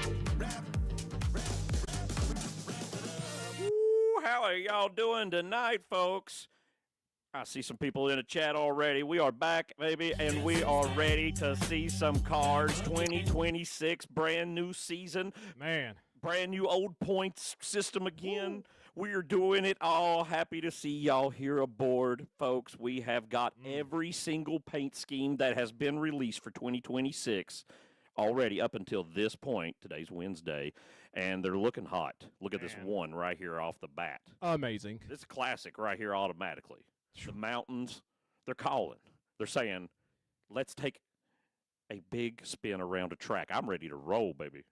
Ooh, how are y'all doing tonight, folks? I see some people in the chat already. We are back, baby, and we are ready to see some cars. 2026, brand new season. Man. Brand new old points system again. We are doing it all. Happy to see y'all here aboard, folks. We have got every single paint scheme that has been released for 2026 already up until this point. Today's Wednesday, and they're looking hot. Look at this one right here off the bat. Amazing. This is classic right here automatically. The mountains, they're calling. They're saying, let's take a big spin around a track. I'm ready to roll, baby.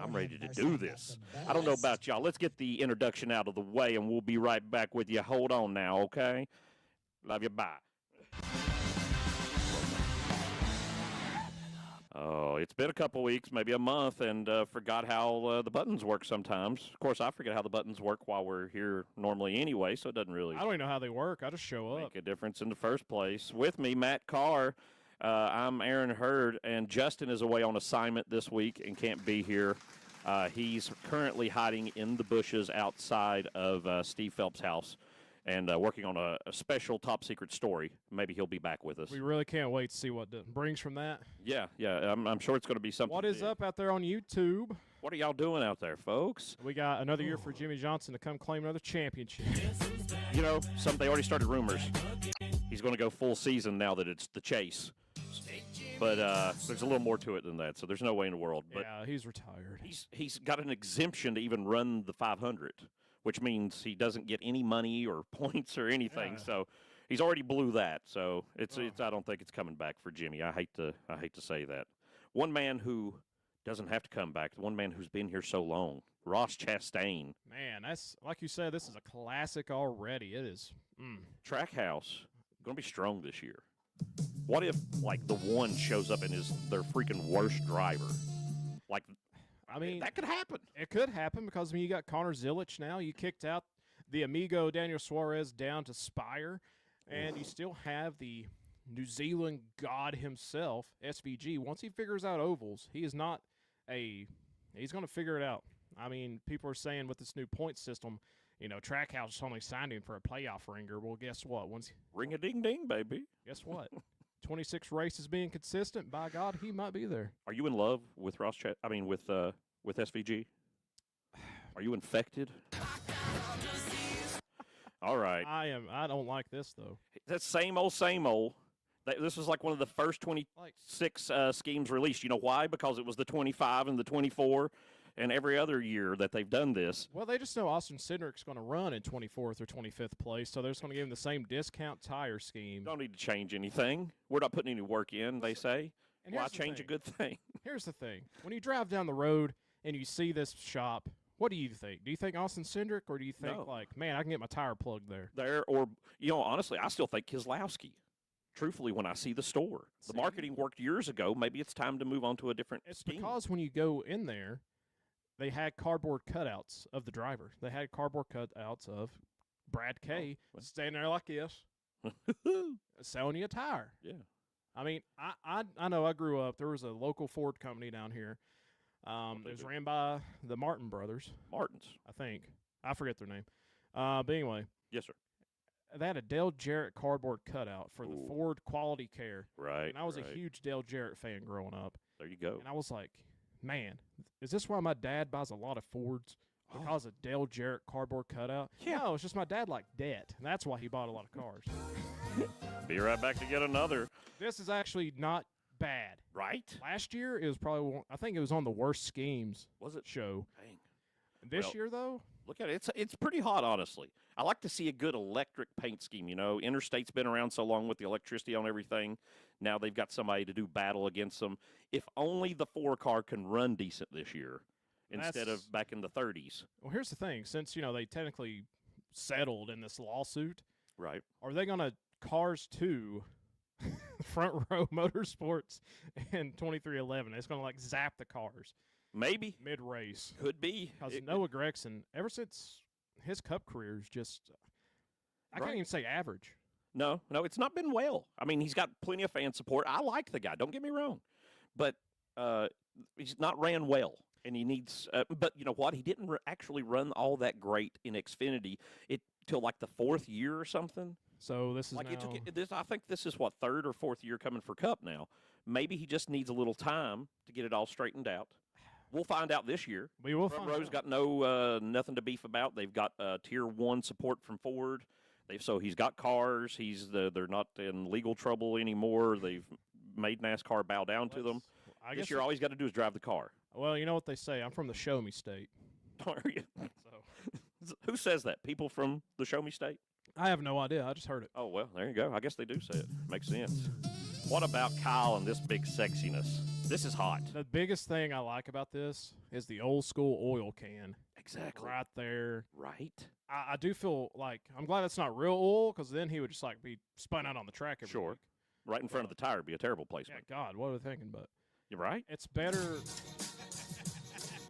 I'm ready to do this. I don't know about y'all. Let's get the introduction out of the way, and we'll be right back with you. Hold on now, okay? Love you. Bye. Oh, it's been a couple weeks, maybe a month, and forgot how the buttons work sometimes. Of course, I forget how the buttons work while we're here normally anyway, so it doesn't really I don't even know how they work. I just show up. Make a difference in the first place. With me, Matt Carr. I'm Aaron Hurd, and Justin is away on assignment this week and can't be here. He's currently hiding in the bushes outside of Steve Phelps' house and working on a special top-secret story. Maybe he'll be back with us. We really can't wait to see what brings from that. Yeah. I'm sure it's going to be something What is big. up out there on YouTube? What are y'all doing out there, folks? We got another year for Jimmy Johnson to come claim another championship. You know, they already started rumors. He's going to go full season now that it's the chase. But there's a little more to it than that, so there's no way in the world. But yeah, he's retired. He's got an exemption to even run the 500, which means he doesn't get any money or points or anything. Yeah. So he's already blew that. So it's I don't think it's coming back for Jimmy. I hate to say that. One man who doesn't have to come back, one man who's been here so long, Ross Chastain. Man, that's like you said. This is a classic already. It is. Trackhouse going to be strong this year. What if, like, the one shows up and is their freaking worst driver? Like, I mean, that could happen. It could happen because, I mean, you got Connor Zilic now. You kicked out the amigo Daniel Suarez down to Spire, and you still have the New Zealand god himself, SVG. Once he figures out ovals, he's going to figure it out. I mean, people are saying with this new point system, you know, Trackhouse only signed him for a playoff ringer. Well, guess what? Ring-a-ding-ding, baby. Guess what? 26 races being consistent, by God, he might be there. Are you in love with with SVG? Are you infected? All right. I am. I don't like this, though. That's same old, same old. This was like one of the first 26 schemes released. You know why? Because it was the 25 and the 24 and every other year that they've done this. Well, they just know Austin Cindric's going to run in 24th or 25th place, so they're just going to give him the same discount tire scheme. Don't need to change anything. We're not putting any work in, they say. And why change a good thing? Here's the thing. When you drive down the road and you see this shop, what do you think? Do you think Austin Cindric, or do you think, man, I can get my tire plugged there? Or, honestly, I still think Keselowski. Truthfully, when I see the store. The marketing worked years ago. Maybe it's time to move on to a different scheme. Because when you go in there, they had cardboard cutouts of the driver. They had cardboard cutouts of Brad Kay standing there like this, selling you a tire. Yeah. I mean, I know I grew up. There was a local Ford company down here. It was ran by the Martin brothers. Martins. I think. I forget their name. But anyway. Yes, sir. They had a Dale Jarrett cardboard cutout for the Ford Quality Care. Right. And I was a huge Dale Jarrett fan growing up. There you go. And I was like, man, is this why my dad buys a lot of Fords? Because of Dale Jarrett cardboard cutout? Yeah. No, it's just my dad liked debt, and that's why he bought a lot of cars. Be right back to get another. This is actually not bad. Right? Last year, it was probably, I think it was on the worst schemes show. Dang. This year, though? Look at it. It's pretty hot, honestly. I like to see a good electric paint scheme. You know, Interstate's been around so long with the electricity on everything. Now they've got somebody to do battle against them. If only the 4-car can run decent this year instead of back in the 30s. Well, here's the thing. Since, they technically settled in this lawsuit, right? Are they going to Cars 2 Front Row Motorsports and 2311? It's going to, zap the cars. Maybe. Mid-race. Could be. Because Noah Gregson, ever since his Cup career is just, I can't even say average. No, it's not been well. I mean, he's got plenty of fan support. I like the guy. Don't get me wrong. But he's not ran well. And he needs, but you know what? He didn't actually run all that great in Xfinity till like the 4th year or something. So this is Like now, it took this. I think this is what 3rd or 4th year coming for Cup now. Maybe he just needs a little time to get it all straightened out. We'll find out this year. we will Front find row's out. got nothing to beef about. They've got Tier 1 support from Ford. So he's got cars. They're not in legal trouble anymore. They've made NASCAR bow down to them. I This guess year, all he's got to do is drive the car. Well, you know what they say. I'm from the Show Me State. Are you? So Who says that? People from the Show Me State? I have no idea. I just heard it. Oh, well, there you go. I guess they do say it. Makes sense. What about Kyle and this big sexiness? This is hot. The biggest thing I like about this is the old school oil can. Exactly. Right there. Right? I do feel like I'm glad that's not real oil because then he would just like be spun out on the track every Sure. week. Right in front of the tire would be a terrible Yeah, placement. God, what are we thinking? But You're right? it's better.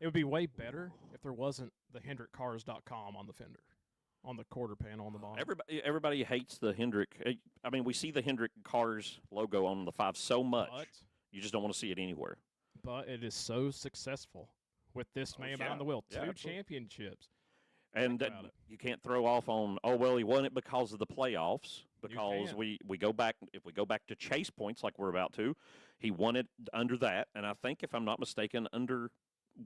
It would be way better if there wasn't the HendrickCars.com on the fender, on the quarter panel on the bottom. Everybody hates the Hendrick. I mean, we see the Hendrick Cars logo on the 5 so much. You just don't want to see it anywhere. But it is so successful with this man behind the wheel. Yeah, 2 absolutely. championships. And Think about it. you can't throw off on, oh, well, he won it because of the playoffs. Because can't. we go back, if we go back to chase points like we're about to, he won it under that. And I think, if I'm not mistaken, under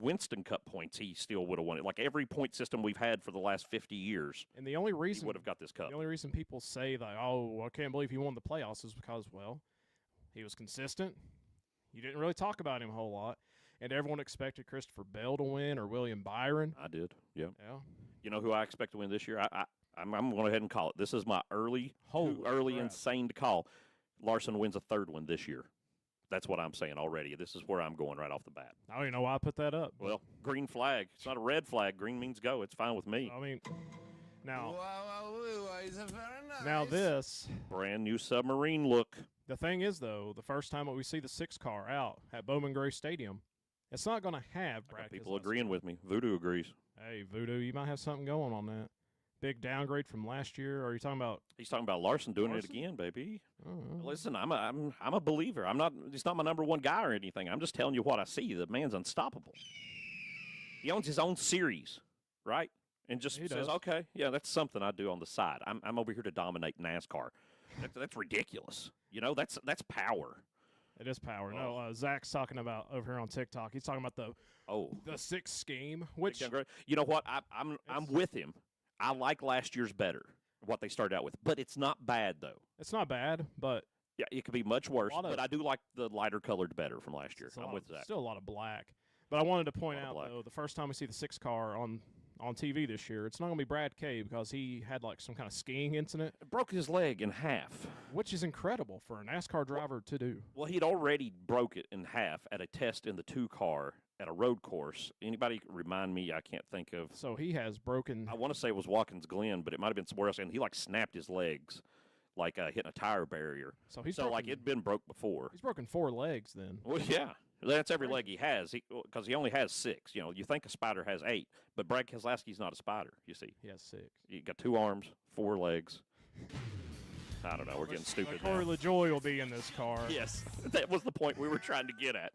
Winston Cup points, he still would have won it. Like every point system we've had for the last 50 years, And the only he reason would have got this cup. the only reason people say that, oh, I can't believe he won the playoffs is because, well, he was consistent. You didn't really talk about him a whole lot. And everyone expected Christopher Bell to win or William Byron. I did, yeah. Yeah. You know who I expect to win this year? I'm going to go ahead and call it. This is my Holy crap. insane to call. Larson wins a 3rd one this year. That's what I'm saying already. This is where I'm going right off the bat. I don't even know why I put that up. Well, green flag. It's not a red flag. Green means go. It's fine with me. I mean, now Is it very nice? now this. Brand new submarine look. The thing is, though, the first time that we see the 6 car out at Bowman Gray Stadium, it's not going to have I Brad got people Keselowski. agreeing with me. Voodoo agrees. Hey, Voodoo, you might have something going on that. Big downgrade from last year. Or are you talking about? He's talking about Larson doing Larson? it again, baby. Oh, Listen, I'm a believer. He's not my number 1 guy or anything. I'm just telling you what I see. The man's unstoppable. He owns his own series, right? And just He says, does. okay, yeah, that's something I do on the side. I'm over here to dominate NASCAR. That's ridiculous. You know, that's power. it is power. Oh. No, Zach's talking about over here on TikTok. He's talking about Oh, the 6 scheme, which you know what? I'm It's- with him. I like last year's better, what they started out with, but it's not bad though. it's not bad, but Yeah, it could be much worse, lot of- but I do like the lighter colored better from last year. it's a I'm lot with of- Zach. still a lot of black. But I wanted to point Lot of out black. though, the first time we see the 6 car on TV this year, it's not going to be Brad K because he had like some kind of skiing incident, Broke his leg in half. which is incredible for a NASCAR driver to do. Well, he'd already broke it in half at a test in the 2 car at a road course. Anybody remind me? I can't think of. So he has broken. I want to say it was Watkins Glen, but it might have been somewhere else. And he like snapped his legs, like hitting a tire barrier. So he's So broken, like it'd been broke before. he's broken 4 legs then. Well, yeah, that's every leg he has. Because he only has 6. You know, you think a spider has 8, but Brad Keselowski's not a spider. You see, He has 6. you got 2 arms, 4 legs. I don't know. We're getting stupid now. Corey LaJoy will be in this car. Yes, that was the point we were trying to get at.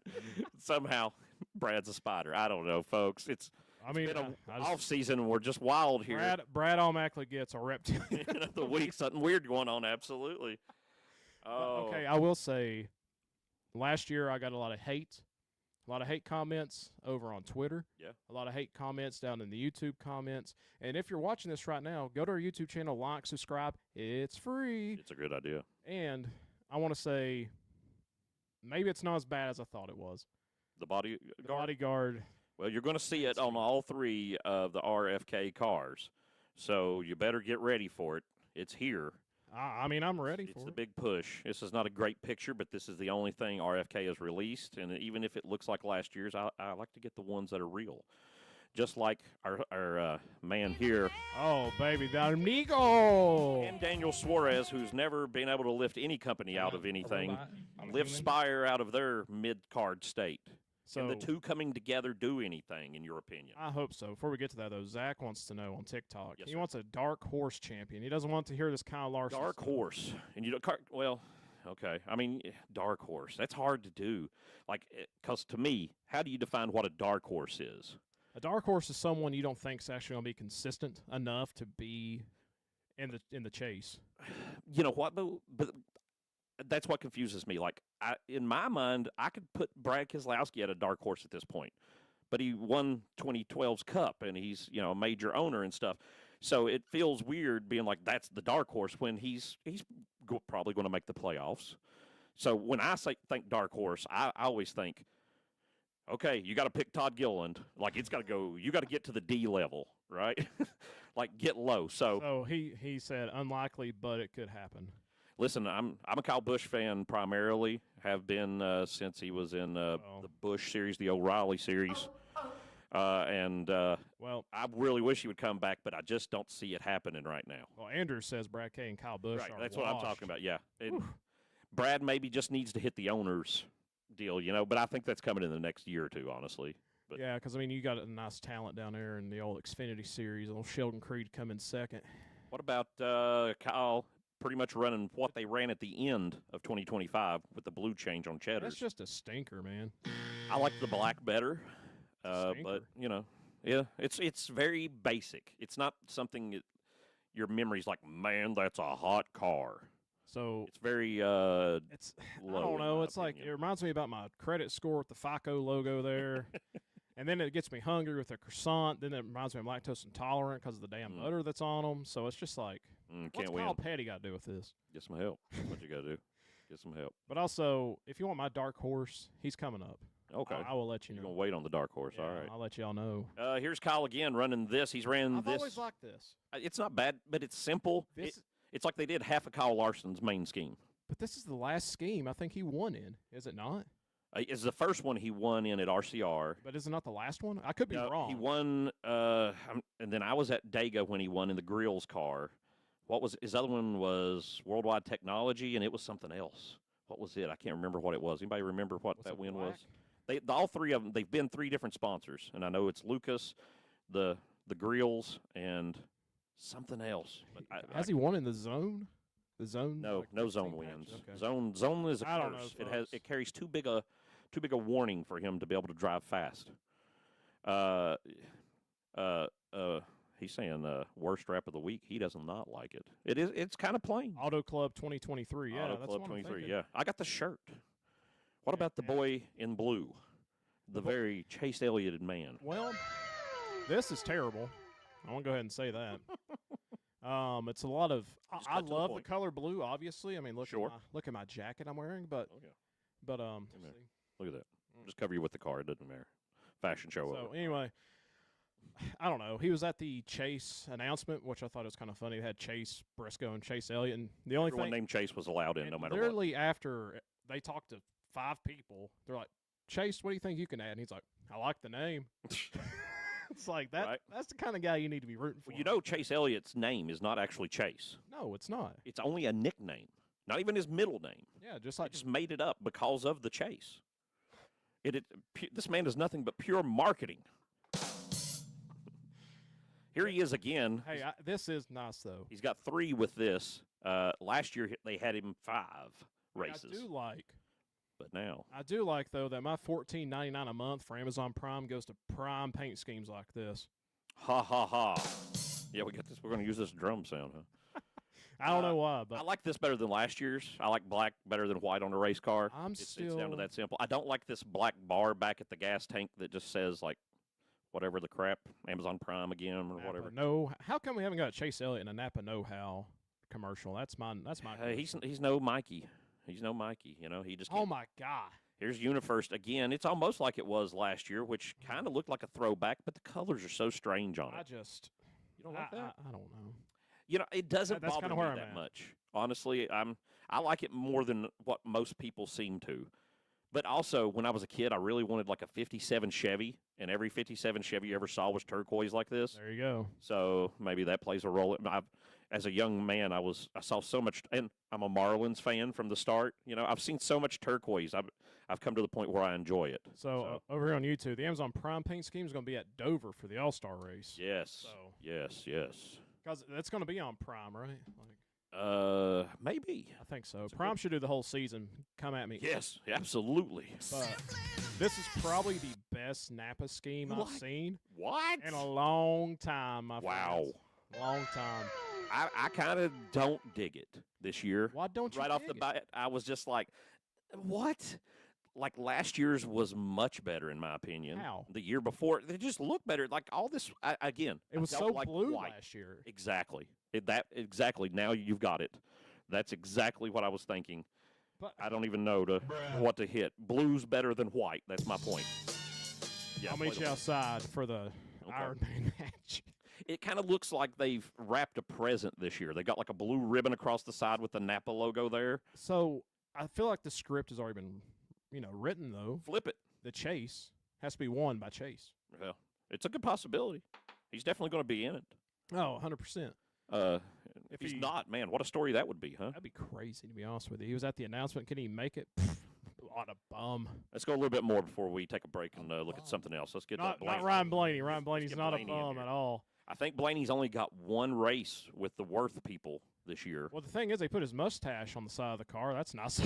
Somehow, Brad's a spider. I don't know, folks. It's I mean, been I a just- off season, and we're just wild here. Brad automatically gets a reptilian. End of the week, something weird going on. Absolutely. Oh, Okay, I will say, last year I got a lot of hate comments over on Twitter. Yeah. A lot of hate comments down in the YouTube comments. And if you're watching this right now, go to our YouTube channel, like, subscribe. It's free. It's a good idea. And I want to say, maybe it's not as bad as I thought it was. The body The bodyguard. Well, you're going to see it on all 3 of the RFK cars, so you better get ready for it. It's here. I mean, I'm ready It's for the it. big push. This is not a great picture, but this is the only thing RFK has released. And even if it looks like last year's, I like to get the ones that are real. Just like our man here, Oh, baby, the amigo. and Daniel Suarez, who's never been able to lift any company out of anything, lift Spire out of their mid-card state. Can So the 2 coming together do anything, in your opinion? I hope so. Before we get to that, though, Zach wants to know on TikTok. Yes, He sir. wants a dark horse champion. He doesn't want to hear this Kyle Larson. Dark stuff. horse. And you don't, well, Okay. I mean, dark horse. That's hard to do. Like, because to me, how do you define what a dark horse is? A dark horse is someone you don't think's actually going to be consistent enough to be in the chase. You know what? But that's what confuses me. Like, in my mind, I could put Brad Keselowski at a dark horse at this point, but he won 2012's Cup, and he's a major owner and stuff. So it feels weird being like that's the dark horse when he's probably going to make the playoffs. So when I think dark horse, I always think, okay, you got to pick Todd Gilliland. Like it's got to go. You got to get to the D level, right? Like get low. So he said unlikely, but it could happen. Listen, I'm a Kyle Busch fan primarily. Have been since he was in the Busch series, the O'Reilly series. Well, I really wish he would come back, but I just don't see it happening right now. Well, Andrew says Brad K and Kyle Busch right, are that's washed. what I'm talking about. Yeah, Brad maybe just needs to hit the owners deal, but I think that's coming in the next year or two, honestly. But yeah, because I mean, you got a nice talent down there in the old Xfinity series. Old Sheldon Creed come in second. What about Kyle? Pretty much running what they ran at the end of 2025 with the blue change on Cheddar's. That's just a stinker, man. I like the black better. But yeah, it's very basic. It's not something that your memory's like, man, that's a hot car. So it's very it's low, I don't know. It's opinion. Like it reminds me about my credit score with the FICO logo there, and then it gets me hungry with a croissant. Then it reminds me I'm lactose intolerant because of the damn butter that's on them. So it's just like, what's Kyle Petty got to do with this? Get some help. What you got to do? Get some help. But also, if you want my dark horse, he's coming up. Okay. I will let you know. You're going to wait on the dark horse. Yeah, all right. I'll let y'all know. Here's Kyle again running this. He's ran I've this. I've always liked this. It's not bad, but it's simple. It's like they did half of Kyle Larson's main scheme. But this is the last scheme I think he won in, is it not? It's the first one he won in at RCR. But is it not the last one? I could be wrong. He won, and then I was at Dega when he won in the Grills car. What was his other one? Was Worldwide Technology, and it was something else. What was it? I can't remember what it was. Anybody remember what that win was? All three of them. They've been three different sponsors, and I know it's Lucas, the Grills, and something else. But Has he won in the zone? The zone? No, like no zone wins. Okay. Zone is a curse. It carries too big a warning for him to be able to drive fast. He's saying worst rap of the week. He does not like it. It's kind of plain. Auto Club 2023. Yeah, Auto that's Club what 23. Yeah, I got the shirt. What about the boy in blue? The very Chase Ellioted man. Well, this is terrible. I want to go ahead and say that. It's a lot of. I love the color blue. Obviously, I mean, look at my jacket I'm wearing. But look at that. Just cover you with the car. It doesn't matter. Fashion show. So anyway, I don't know. He was at the Chase announcement, which I thought was kind of funny. They had Chase Briscoe and Chase Elliott, and the only Everyone named Chase was allowed in, no matter what. Literally after they talked to 5 people, they're like, Chase, what do you think you can add? And he's like, I like the name. It's like that. Right? That's the kind of guy you need to be rooting for. Well, Chase Elliott's name is not actually Chase. No, it's not. It's only a nickname, not even his middle name. Yeah, just made it up because of the Chase. This man is nothing but pure marketing. Here he is again. Hey, this is nice though. He's got 3 with this. Last year they had him 5 races. I do like though that my $14.99 a month for Amazon Prime goes to Prime paint schemes like this. Ha ha ha! Yeah, we got this. We're going to use this drum sound, huh? I don't know why, but I like this better than last year's. I like black better than white on a race car. It's down to that simple. I don't like this black bar back at the gas tank that just says like whatever the crap, Amazon Prime again or Napa whatever. No, how come we haven't got Chase Elliott in a Napa Know How commercial? That's my. He's no Mikey. He's no Mikey. He just. Oh my God. Here's UniFirst again. It's almost like it was last year, which kind of looked like a throwback, but the colors are so strange on it. You don't like that? I don't know. It doesn't bother me that at. much. Honestly, I like it more than what most people seem to. But also, when I was a kid, I really wanted like a 57 Chevy, and every 57 Chevy you ever saw was turquoise like this. There you go. So maybe that plays a role. As a young man, I saw so much, and I'm a Marlins fan from the start. I've seen so much turquoise. I've come to the point where I enjoy it. So over here on YouTube, the Amazon Prime paint scheme is going to be at Dover for the All-Star race. Yes. Yes. Because that's going to be on Prime, right? Maybe. I think so. Prime should do the whole season. Come at me. Yes, absolutely. But this is probably the best Napa scheme I've seen What? in a long time, my Wow. friends. Long time. I kind of don't dig it this year. Why don't you Right off the dig it? bat, I was just like, what? Like last year's was much better in my opinion. How? The year before, they just look better. Like all this, again. It was I so don't like blue white. last year. Exactly. Exactly. Now you've got it. That's exactly what I was thinking. But I don't even know what to hit. Blue's better than white. That's my point. Yeah, I'll play meet the you white. outside for the Iron Man match. It kind of looks like they've wrapped a present this year. They got like a blue ribbon across the side with the Napa logo there. So I feel like the script has already been, written though. Flip it. The chase has to be won by Chase. Well, it's a good possibility. He's definitely going to be in it. Oh, 100%. If he's not, man, what a story that would be, huh? That'd be crazy, to be honest with you. He was at the announcement. Can he make it? What a bum. Let's go a little bit more before we take a break and look at something else. Let's get Not Blaney. Ryan Blaney. Ryan Blaney's get not Blaney a in bum here. at all. I think Blaney's only got one race with the Worth people this year. Well, the thing is, they put his mustache on the side of the car. That's nice.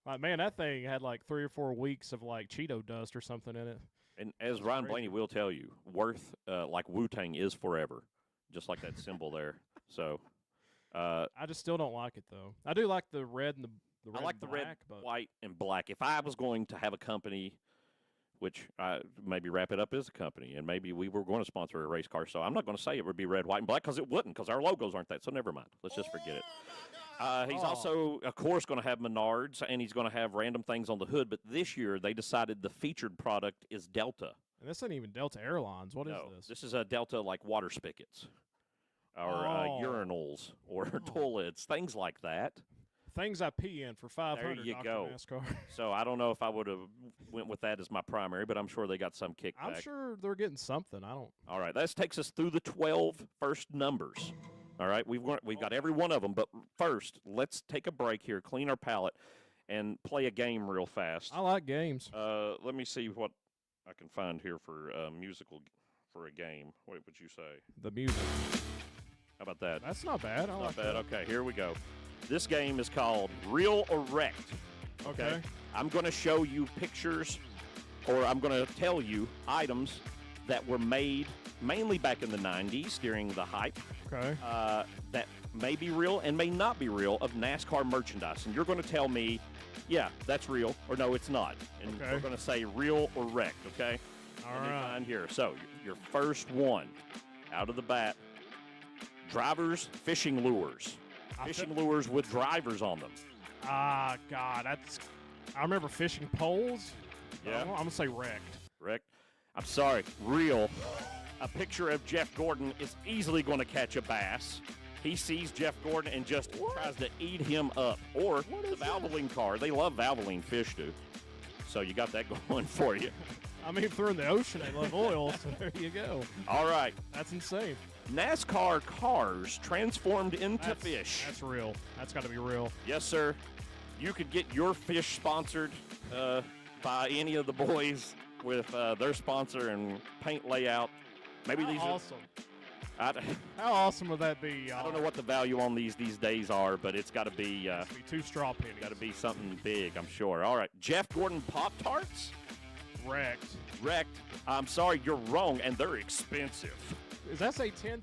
Like, man, that thing had like 3 or 4 weeks of like Cheeto dust or something in it. And as Ryan crazy. Blaney will tell you, Worth, like Wu-Tang, is forever, just like that symbol there. So I just still don't like it though. I do like the red and the red I like and the black, red, but white, and black. If I was going to have a company, which maybe wrap it up as a company, and maybe we were going to sponsor a race car, so I'm not going to say it would be red, white, and black because it wouldn't, because our logos aren't that. So never mind. Let's just forget it. He's also, of course, going to have Menards, and he's going to have random things on the hood. But this year, they decided the featured product is Delta. and this ain't even Delta Airlines. What is No, this? this is a Delta like water spigots or urinals or toilets, things like that. Things I pee in for 500. you Dr. go. NASCAR. So I don't know if I would have went with that as my primary, but I'm sure they got some kickback. I'm sure they're getting something. I don't. All right, that takes us through the 12 first numbers. All right, we've got every one of them, but first, let's take a break here, clean our palate, and play a game real fast. I like games. Let me see what I can find here for for a game. What would you say? The music. How about that? That's not bad. I Not like bad. that. Okay, here we go. This game is called Real or Wrecked. Okay. I'm going to show you pictures, or I'm going to tell you items that were made mainly back in the 90s during the hype Okay. that may be real and may not be real of NASCAR merchandise. And you're going to tell me, yeah, that's real, or no, it's not. And Okay. we're going to say real or wrecked, okay? All Let me right. find here. So, your first one, out of the bat, drivers' fishing lures. Fishing lures with drivers on them. Ah, God, that's. I remember fishing poles. Yeah. I'm gonna say wrecked. Wrecked. I'm sorry, real. A picture of Jeff Gordon is easily going to catch a bass. He sees Jeff Gordon and just tries to eat him up. Or the Valvoline car. They love Valvoline fish, do. So you got that going for you. I mean, if they're in the ocean, they love oil, so there you go. All right. That's insane. NASCAR cars transformed into fish. That's real. That's got to be real. Yes, sir. You could get your fish sponsored by any of the boys with their sponsor and paint layout. Maybe How these awesome. are. How awesome would that be, y'all? I don't know what the value on these days are, but it's got to be Must be 2 straw pennies. got to be something big, I'm sure. All right, Jeff Gordon Pop-Tarts, wrecked. wrecked. I'm sorry, you're wrong, and they're expensive. Does that say $10,000?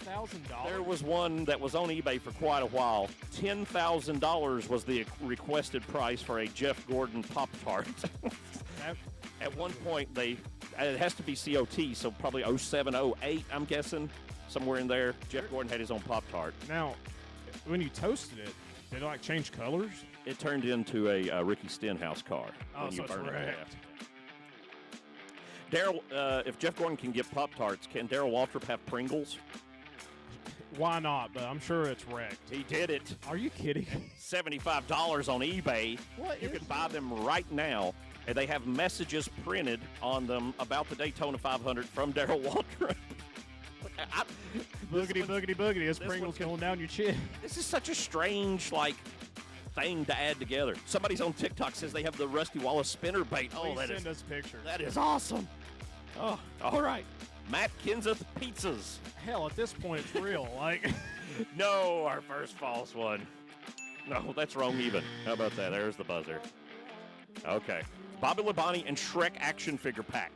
There was one that was on eBay for quite a while. $10,000 was the requested price for a Jeff Gordon Pop-Tart. At one point, it has to be COT, so probably 07, 08, I'm guessing. Somewhere in there, Jeff Gordon had his own Pop-Tart. Now, when you toasted it, did it like change colors? It turned into a Ricky Stenhouse car. Oh, when so you it's burn it to wrecked. death. Daryl, if Jeff Gordon can get Pop-Tarts, can Daryl Waltrip have Pringles? Why not? But I'm sure it's wrecked. He did it. Are you kidding? $75 on eBay. What You is can buy them right now. And they have messages printed on them about the Daytona 500 from Daryl Waltrip. Boogity, boogity, boogity. This this Pringles one's gonna- going down your chin. This is such a strange, thing to add together. Somebody's on TikTok says they have the Rusty Wallace spinner bait. Oh, Please that send is us pictures. that is awesome. Oh, all right. Matt Kenseth pizzas. Hell, at this point, it's real. Like, No, our first false one. No, that's wrong even. How about that? There's the buzzer. Okay. Bobby Labonte and Shrek action figure pack.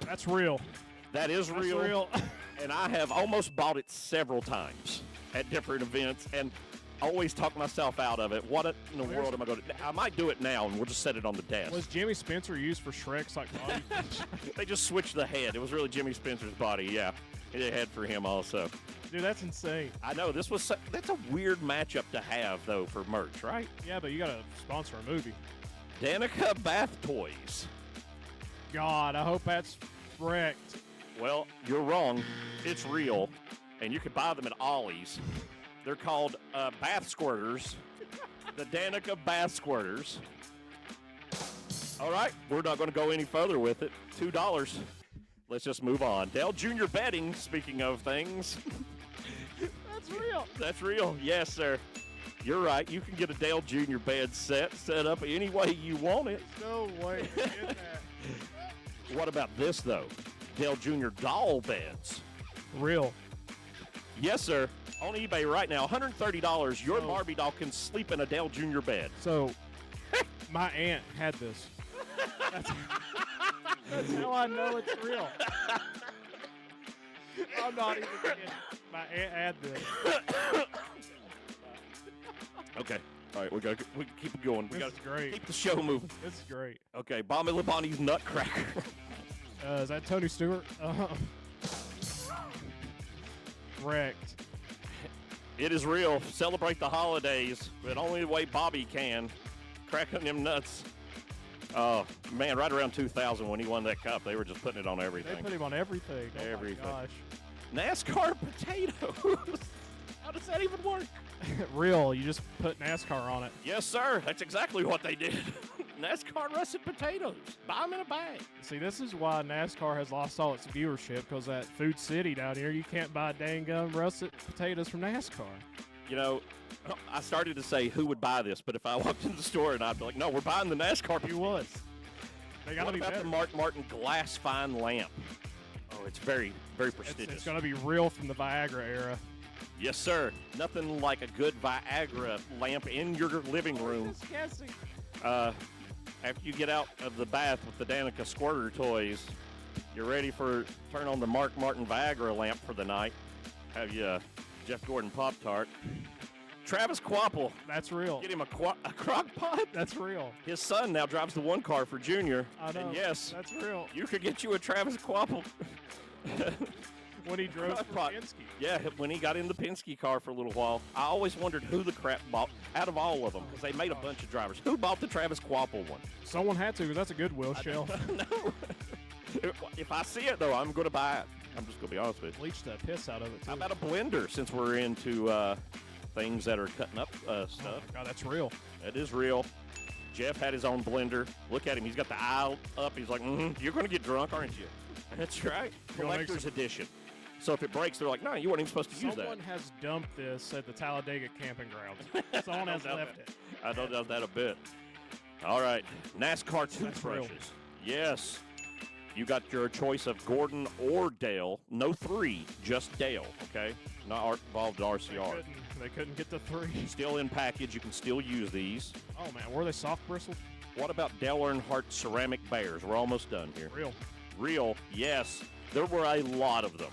That's real. That is That's real. real. And I have almost bought it several times at different events and always talk myself out of it. What in the world am I going to do? I might do it now, and we'll just set it on the desk. Was Jimmy Spencer used for Shrek's like body? They just switched the head. It was really Jimmy Spencer's body, yeah. It had a head for him also. Dude, that's insane. I know. That's a weird matchup to have, though, for merch, right? Yeah, but you got to sponsor a movie. Danica Bath Toys. God, I hope that's wrecked. Well, you're wrong. It's real, and you can buy them at Ollie's. They're called bath squirters. The Danica Bath Squirters. All right, we're not going to go any further with it. $2. Let's just move on. Dale Jr. betting, speaking of things. That's real. That's real. Yes, sir. You're right. You can get a Dale Jr. bed set up any way you want it. No way to get that. What about this, though? Dale Jr. doll beds. Real. Yes, sir. On eBay right now, $130. Your Barbie doll can sleep in a Dale Jr. bed. So, my aunt had this. That's how I know it's real. I'm not even kidding. My aunt had this. Okay. All right, we can keep it going. We This got is great. keep the show moving. This is great. Okay, Bobby Labonte's Nutcracker. Is that Tony Stewart? Wrecked. It is real. Celebrate the holidays, but only the way Bobby can. Cracking them nuts. Oh, man, right around 2000 when he won that cup, they were just putting it on They everything. put him on everything. Oh Everything. my NASCAR potatoes. How does that even work? gosh. Real. You just put NASCAR on it. Yes, sir. That's exactly what they did. NASCAR russet potatoes. Buy them in a bag. See, this is why NASCAR has lost all its viewership, because that Food City down here, you can't buy dang gum russet potatoes from NASCAR. You know, I started to say who would buy this, but if I walked into the store and I'd be like, no, we're buying the NASCAR. You would. They got to What be about better. the Mark Martin glass fine lamp? Oh, it's very, very prestigious. It's going to be real from the Viagra era. Yes, sir. Nothing like a good Viagra lamp in your living room. Just guessing. After you get out of the bath with the Danica Squirter toys, you're ready for turn on the Mark Martin Viagra lamp for the night. Have you Jeff Gordon Pop-Tart. Travis Quapple. That's real. Get him a crock pot. That's real. His son now drives the one car for Junior. I know. And yes, That's real. you could get you a Travis Quapple. When he drove for Crock-pot. Penske. Yeah, when he got in the Penske car for a little while, I always wondered who the crap bought out of all of them because they made a bunch of drivers. Who bought the Travis Quapple one? Someone had to, because that's a Goodwill shelf. No. If I see it, though, I'm going to buy it. I'm just going to be honest with you. Bleach the piss out of it, too. How about a blender since we're into things that are cutting up Oh, stuff? my God, that's real. That is real. Jeff had his own blender. Look at him. He's got the eye up. He's like, you're going to get drunk, aren't you? That's right. You're gonna make Collector's edition. So if it breaks, they're like, no, you weren't even supposed to use that. Someone has dumped this at the Talladega camping grounds. Someone has left it. I don't doubt that a bit. All right, NASCAR That's real. toothbrushes. Yes. You got your choice of Gordon or Dale. No three, just Dale, okay? Not involved RCR. They couldn't get the 3. Still in package. You can still use these. Oh, man. Were they soft bristled? What about Dale Earnhardt ceramic bears? We're almost done here. Real. Real, yes. There were a lot of them.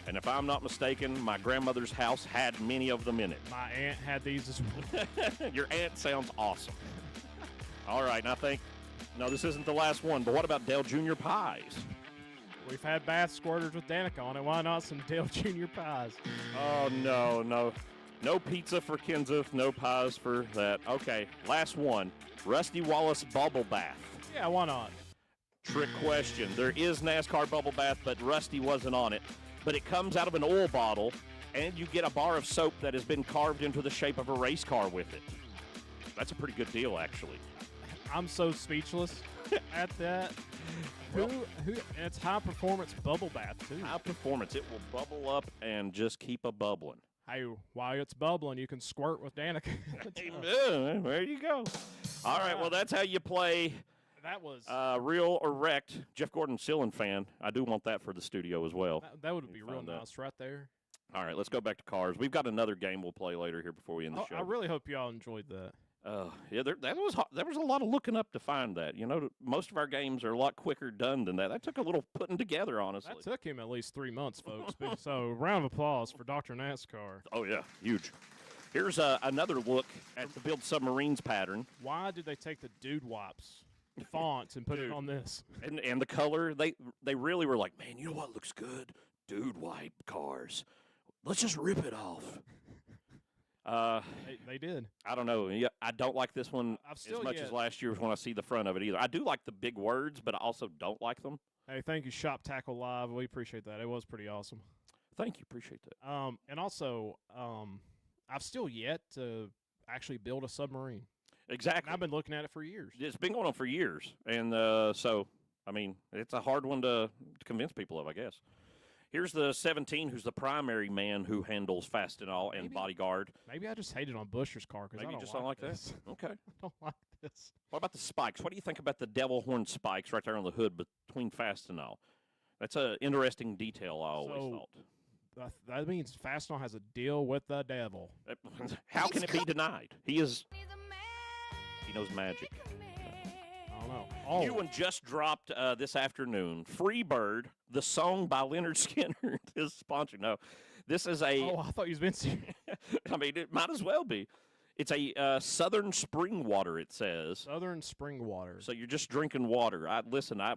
And if I'm not mistaken, my grandmother's house had many of them in it. My aunt had these as well. Your aunt sounds awesome. All right, and I think, no, this isn't the last one, but what about Dale Jr. pies? We've had bath squirters with Danica on it. Why not some Dale Jr. pies? Oh, no. No pizza for Kenseth, no pies for that. Okay, last one. Rusty Wallace bubble bath. Yeah, why not? Trick question. There is NASCAR bubble bath, but Rusty wasn't on it. But it comes out of an oil bottle, and you get a bar of soap that has been carved into the shape of a race car with it. That's a pretty good deal, actually. I'm so speechless at that. Who? And it's high performance bubble bath too. High performance. It will bubble up and just keep a bubbling. Hey, while it's bubbling, you can squirt with Danica. Amen. There you go. All right, well, that's how you play That was real or wrecked. Jeff Gordon ceiling fan. I do want that for the studio as well. that would be real Find out. nice right there. All right, let's go back to cars. We've got another game we'll play later here before we end the show. I really hope y'all enjoyed that. Yeah, there was a lot of looking up to find that. You know, most of our games are a lot quicker done than that. That took a little putting together, honestly. That took him at least 3 months, folks. So, round of applause for Dr. NASCAR. Oh, yeah, huge. Here's another look at the build submarines pattern. Why did they take the dude wipes fonts and put it on this? And the color, they really were like, man, you know what looks good? Dude wipe cars. Let's just rip it off. They did. I don't know. Yeah, I don't like this one as much as last year when I see the front of it either. I do like the big words, but I also don't like them. Hey, thank you, Shop Tackle Live. We appreciate that. It was pretty awesome. Thank you. Appreciate that. And also, I've still yet to actually build a submarine. Exactly. And I've been looking at it for years. It's been going on for years. And so, I mean, it's a hard one to convince people of, I guess. Here's the 17, who's the primary man who handles Fastenal and Bodyguard. Maybe I just hated on Busher's car because I don't like this. That. Okay. I don't like this. What about the spikes? What do you think about the devil horn spikes right there on the hood between Fastenal? That's an interesting detail, I always thought. That means Fastenal has a deal with the devil. How can it be denied? He knows magic. I don't know. Oh. New one just dropped this afternoon. Free Bird, the song by Leonard Skinner, is sponsored. No, this is a. Oh, I thought you was being serious. I mean, it might as well be. It's a Southern spring water, it says. Southern spring water. So you're just drinking water.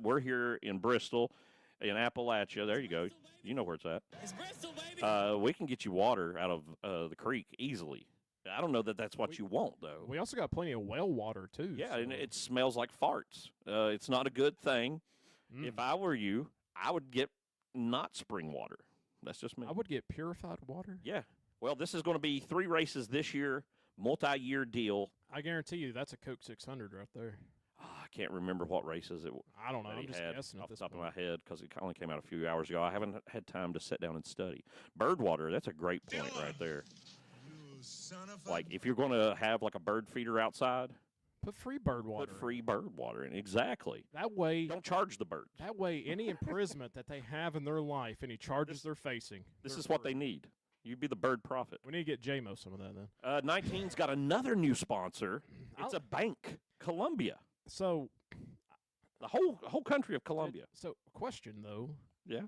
We're here in Bristol, in Appalachia. There you go. You know where it's at. It's Bristol, baby. We can get you water out of the creek easily. I don't know that that's what you want, though. We also got plenty of well water, too. Yeah, and it smells like farts. It's not a good thing. If I were you, I would get not spring water. That's just me. I would get purified water? Yeah. Well, this is going to be 3 races this year, multi-year deal. I guarantee you that's a Coke 600 right there. I can't remember what races it was. I don't know. I'm just guessing off at this the top point. of my head because it only came out a few hours ago. I haven't had time to sit down and study. Bird water, that's a great point right there. Like, if you're going to have, like, a bird feeder outside, put free bird water. Put free bird water in. Exactly. That way. Don't charge the birds. That way, any imprisonment that they have in their life, any charges they're facing. This is what they need. You'd be the bird prophet. We need to get J-Mo some of that then. 19's got another new sponsor. It's a bank, Columbia. So. The whole country of Columbia. So, question, though. Yeah?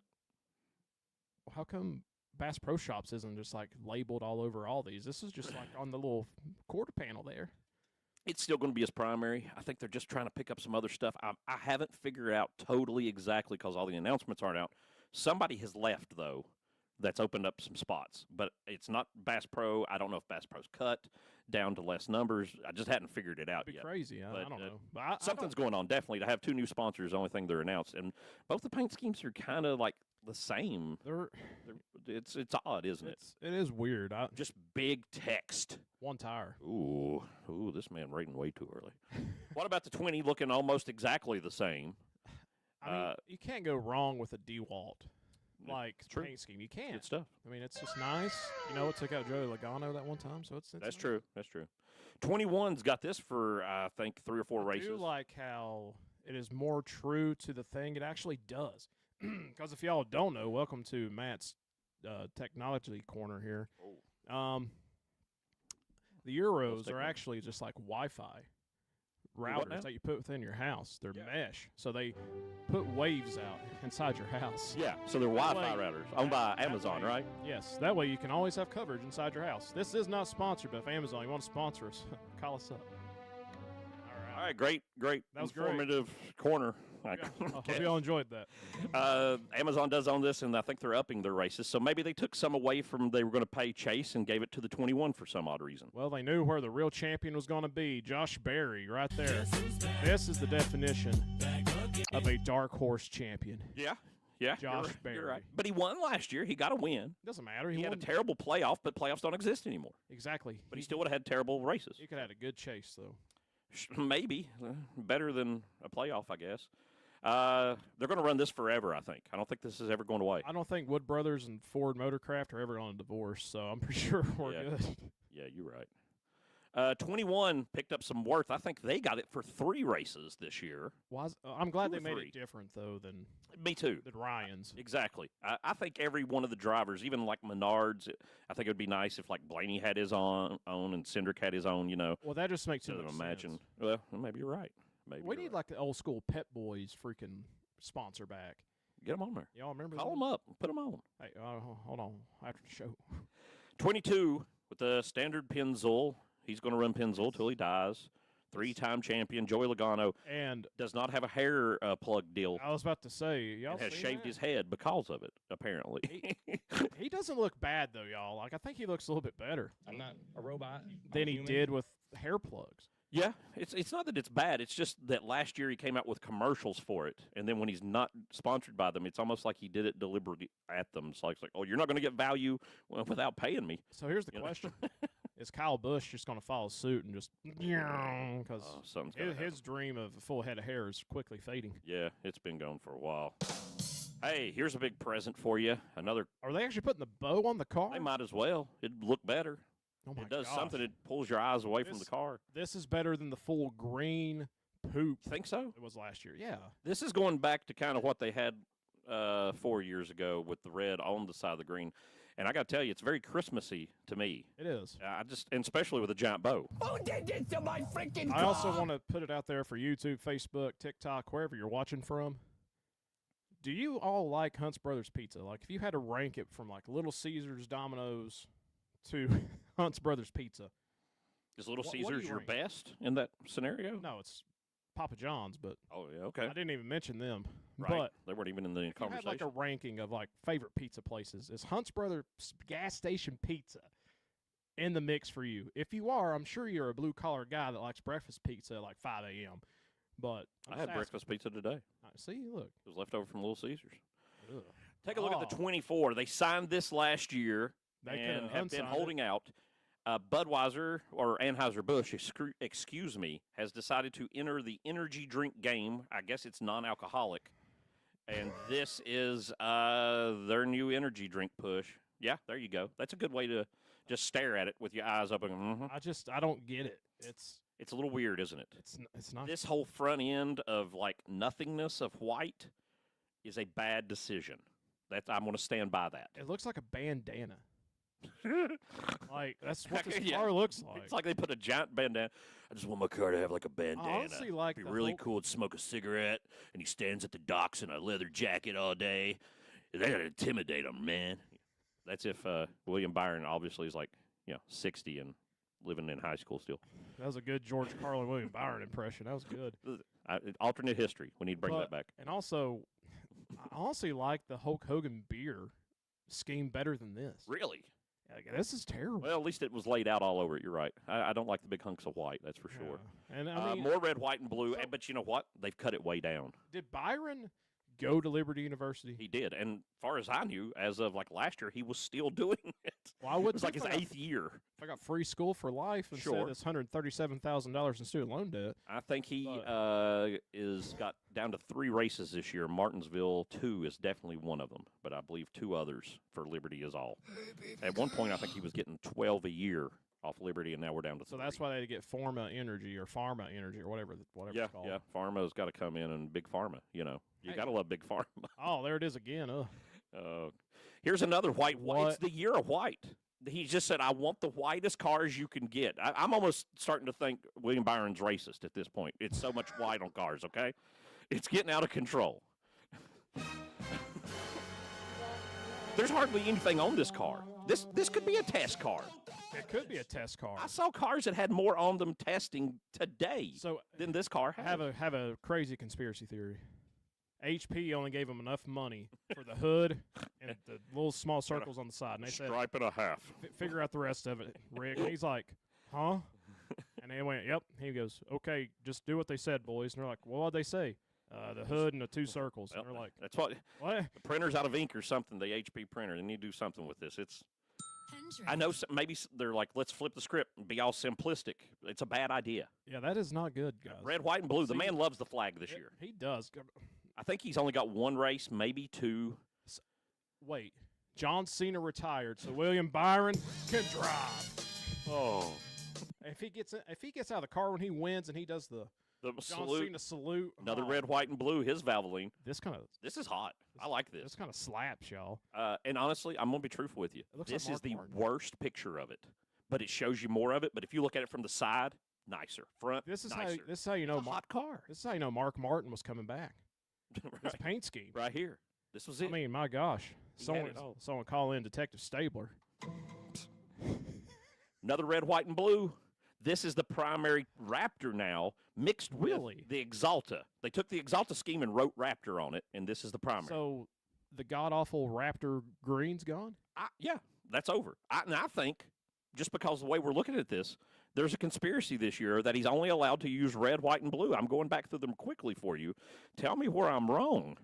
How come Bass Pro Shops isn't just like labeled all over all these? This is just like on the little quarter panel there. It's still going to be his primary. I think they're just trying to pick up some other stuff. I haven't figured out totally exactly because all the announcements aren't out. Somebody has left, though, that's opened up some spots. But it's not Bass Pro. I don't know if Bass Pro's cut down to less numbers. I just hadn't figured it out It'd be yet. crazy. I don't know. But something's going on, definitely. To have 2 new sponsors is the only thing they're announced. And both the paint schemes are kind of like the same. It's odd, isn't it? It is weird. Just big text. 1 tire. Ooh, this man rating way too early. What about the 20 looking almost exactly the same? I mean, you can't go wrong with a DeWalt paint scheme. You can't. Good stuff. I mean, it's just nice. You know, it took out Joey Logano that one time, so it's That's nice. true. That's true. 21's got this for, I think, 3 or 4 races. I do like how it is more true to the thing. It actually does. Because if y'all don't know, welcome to Matt's technology corner here. The Euros are actually just like Wi-Fi routers that you put within your house. They're mesh. So they put waves out inside your house. Yeah, so they're Wi-Fi routers owned by Amazon, right? Yes. That way you can always have coverage inside your house. This is not sponsored, but if Amazon, you want to sponsor us, call us up. All right, great, that was informative corner. I hope you all enjoyed that. Amazon does own this, and I think they're upping their races. So maybe they took some away from they were going to pay Chase and gave it to the 21 for some odd reason. Well, they knew where the real champion was going to be. Josh Berry right there. This is the definition of a dark horse champion. Yeah. Josh Berry. You're right. But he won last year. He got a win. Doesn't matter. He had a terrible playoff, but playoffs don't exist anymore. Exactly. But he still would have had terrible races. He could have had a good chase, though. Maybe. Better than a playoff, I guess. They're going to run this forever, I think. I don't think this is ever going away. I don't think Wood Brothers and Ford Motorcraft are ever going to divorce, so I'm pretty sure we're good. Yeah, you're right. 21 picked up some worth. I think they got it for 3 races this year. I'm glad 2 they or made 3. it different though than Me too. Ryan's. Exactly. I think every one of the drivers, even like Menards, I think it would be nice if like Blaney had his own and Cindric had his own. Well, that just makes too Instead much of imagine. sense. Well, maybe you're right. Maybe We you're need right. like the old school Pep Boys freaking sponsor back. Get them on there. Y'all remember? Call those? them up. Put them on. Hey, hold on. After the show. 22 with the standard Pennzoil. He's going to run Pennzoil till he dies. 3-time champion Joey Logano And does not have a hair plug deal. I was about to say, y'all And has seen shaved that? his head because of it, apparently. He doesn't look bad though, y'all. Like I think he looks a little bit better I'm not a robot. than I'm he human. did with hair plugs. Yeah, it's not that it's bad. It's just that last year he came out with commercials for it, and then when he's not sponsored by them, it's almost like he did it deliberately at them. So it's like, oh, you're not going to get value without paying me. So here's the You know? question: Is Kyle Busch just going to follow suit and just because Something's gonna his dream of a full head of hair is quickly fading? Yeah, it's been going for a while. Hey, here's a big present for you. Another. Are they actually putting the bow on the car? They might as well. It'd look better. Oh my It does gosh. something. It pulls your eyes away from the This- car. This is better than the full green poop Think so? it was last year. Yeah. This is going back to kind of what they had 4 years ago with the red on the side of the green. And I got to tell you, it's very Christmassy to me. It is. And especially with a giant bow. Who did this to my freaking car? I also want to put it out there for YouTube, Facebook, TikTok, wherever you're watching from. Do you all like Hunt's Brothers Pizza? Like, if you had to rank it from like Little Caesars, Domino's to Hunt's Brothers Pizza. Is Little What do you Caesars your rank? best in that scenario? No, it's Papa John's, but Oh, yeah, okay. I didn't even mention them. Right. But They weren't even in the if you had conversation. like a ranking of like favorite pizza places, is Hunt's Brothers gas station pizza in the mix for you? If you are, I'm sure you're a blue collar guy that likes breakfast pizza at like 5 a.m. But I'm I just had asking. breakfast pizza today. See, look. It was left over from Little Caesars. Ugh. Take a look at the Oh. 24. They signed this last year They and could've have been unsigned it. holding out. Budweiser, or Anheuser-Busch, excuse me, has decided to enter the energy drink game. I guess it's non-alcoholic. And this is their new energy drink push. Yeah, there you go. That's a good way to just stare at it with your eyes open. I don't get it. It's a little weird, isn't it? It's not. This whole front end of like nothingness of white is a bad decision. I'm going to stand by that. It looks like a bandana. Like that's what this Yeah. car looks like. It's like they put a giant bandana. I just want my car to have like a bandana. honestly like It'd be the really whole- cool to smoke a cigarette, and he stands at the docks in a leather jacket all day. They gotta intimidate him, man. That's if William Byron obviously is like 60 and living in high school still. That was a good George Carlin William Byron impression. That was good. Alternate history. We need to bring that But- back. And also, I honestly like the Hulk Hogan beer scheme better than this. Really? Like, this is terrible. Well, at least it was laid out all over it. You're right. I don't like the big hunks of white. That's for sure. Yeah. And I mean, More red, white, and blue. so- But you know what? They've cut it way down. did Byron go to Liberty University? He did, and far as I knew, as of like last year, he was still doing it. Well, I It would was like his 8th year. If I got free school for life instead Sure. of this $137,000 in student loan debt. I think he But- is got down to 3 races this year. Martinsville 2 is definitely one of them, but I believe 2 others for Liberty is all. At one point, I think he was getting 12 a year off Liberty, and now we're down to 3. So that's why they get Pharma Energy or whatever Yeah, it's called. yeah. Pharma's got to come in, and Big Pharma. You Hey. got to love Big Pharma. Oh, there it is again. Here's another white. It's What? the year of white. He just said, I want the whitest cars you can get. I'm almost starting to think William Byron's racist at this point. It's so much white on cars, okay? It's getting out of control. There's hardly anything on this car. This could be a test car. It could be a test car. I saw cars that had more on them testing today So than this car I has. have a crazy conspiracy theory. HP only gave him enough money for the hood and the little small circles on the side, and they said, stripe and a half. Figure out the rest of it, Rick." And he's like, "Huh?" And they went, "Yep." He goes, "Okay, just do what they said, boys." And they're like, "Well, what'd they say?" The hood and the 2 circles. Well, And they're like, that's what "What?" the printer's out of ink or something. The HP printer. They need to do something with this. I know maybe they're like, let's flip the script and be all simplistic. It's a bad idea. Yeah, that is not good, guys. Red, white, and blue. The See, man loves the flag this year. He does. I think he's only got 1 race, maybe 2. Wait, John Cena retired, so William Byron can drive. Oh. If he gets out of the car when he wins and he does the The John salute. Cena salute, Another oh, red, white, and blue. His Valvoline. This This is hot. I like this. kind of slaps, y'all. And honestly, I'm gonna be truthful with you. It looks This like is the Mark Martin. worst picture of it, but it shows you more of it. But if you look at it from the side, nicer. Front, This is nicer. how you know It's a hot car. This is how you know Mark Martin was coming back. His right, paint scheme. right here. This was it. I mean, my gosh. He had it all. Someone call in Detective Stabler. Another red, white, and blue. This is the primary Raptor now, mixed Really? with the Exalta. They took the Exalta scheme and wrote Raptor on it, and this is the primary. So the god awful Raptor green's gone? Yeah, that's over. And I think, just because of the way we're looking at this, there's a conspiracy this year that he's only allowed to use red, white, and blue. I'm going back through them quickly for you. Tell me where I'm wrong.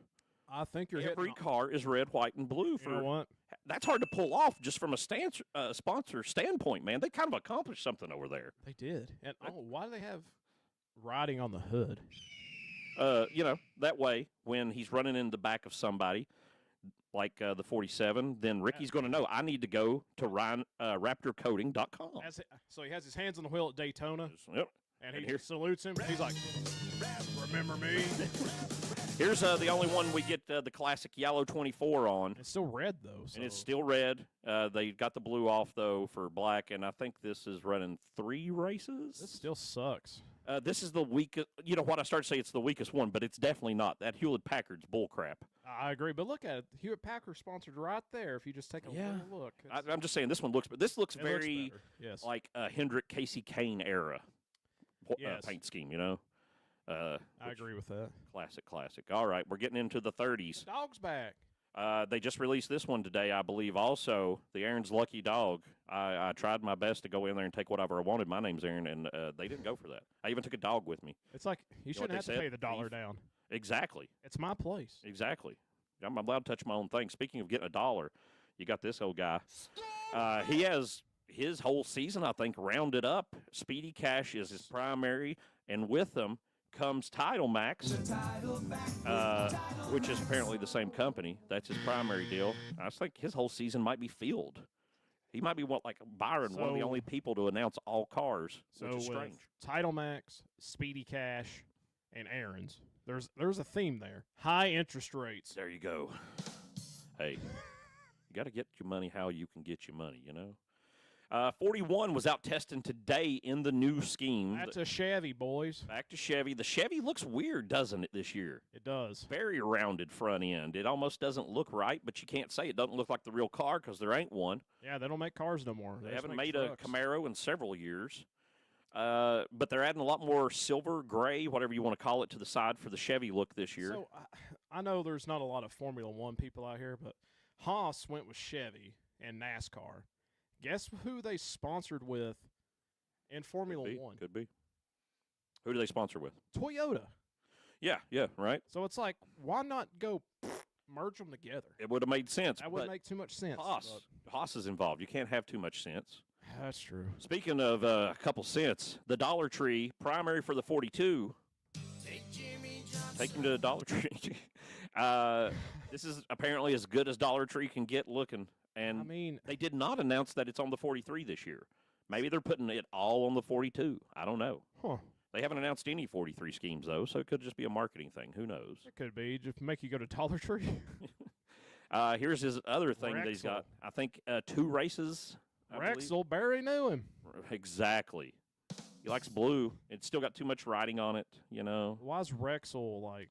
I think you're Every hitting car is red, white, and blue. You know what? That's hard to pull off just from a sponsor standpoint, man. They kind of accomplished something over there. They did. And why do they have writing on the hood? That way, when he's running in the back of somebody, like the 47, then Ricky's going to know, I need to go to RaptorCoating.com. So he has his hands on the wheel at Daytona, Yep. and And he here- salutes him. He's like, remember me? Here's the only one we get the classic yellow 24 on. It's still red, though. So. And it's still red. They got the blue off, though, for black, and I think this is running 3 races. This still sucks. This is the weakest. You know what? I started to say it's the weakest one, but it's definitely not. That Hewlett-Packard's bullcrap. I agree, but look at it. Hewitt Packard sponsored right there. If you just take a little look, I'm just saying this one looks, but this looks it very better. Yes. like a Hendrick Casey Kane era Yes. paint scheme. You know. I Which- agree with that. Classic. All right, we're getting into the 30s. Dog's back. They just released this one today, I believe. Also, the Aaron's Lucky Dog. I tried my best to go in there and take whatever I wanted. My name's Aaron, and they didn't go for that. I even took a dog with me. It's like you what shouldn't they have to said? pay the dollar Thief. down. Exactly. It's my place. I'm allowed to touch my own thing. Speaking of getting a dollar, you got this old guy. He has his whole season, I think, rounded up. Speedy Cash is his primary, and with them comes Title Max, which is apparently the same company. That's his primary deal. I think his whole season might be Field. He might be like Byron, one of the So- only people to announce all cars, So which is with strange. Title Max, Speedy Cash, and Aaron's, there's a theme there. High interest rates. There you go. Hey, you got to get your money how you can get your money, you know? 41 was out testing today in the new scheme. That's a Chevy, boys. Back to Chevy. The Chevy looks weird, doesn't it, this year? It does. Very rounded front end. It almost doesn't look right, but you can't say it doesn't look like the real car because there ain't one. Yeah, they don't make cars no more. They just haven't make made trucks. a Camaro in several years. But they're adding a lot more silver, gray, whatever you want to call it, to the side for the Chevy look this year. So I know there's not a lot of Formula One people out here, but Haas went with Chevy and NASCAR. Guess who they sponsored with in Formula One? Could be. Who do they sponsor with? Toyota. Yeah, right. So it's like, why not go merge them together? It would have made sense. That wouldn't but make too much sense. Haas is involved. You can't have too much sense. That's true. Speaking of a couple cents, the Dollar Tree primary for the 42. Take him to the Dollar Tree. This is apparently as good as Dollar Tree can get looking. And I mean, they did not announce that it's on the 43 this year. Maybe they're putting it all on the 42. I don't know. huh? They haven't announced any 43 schemes, though, so it could just be a marketing thing. Who knows? It could be just make you go to Dollar Tree. Here's his other thing that he's Rexel. got. I think 2 races. I believe. Rexel, Barry knew him. Exactly. He likes blue. It's still got too much writing on it, you know. Why is Rexel like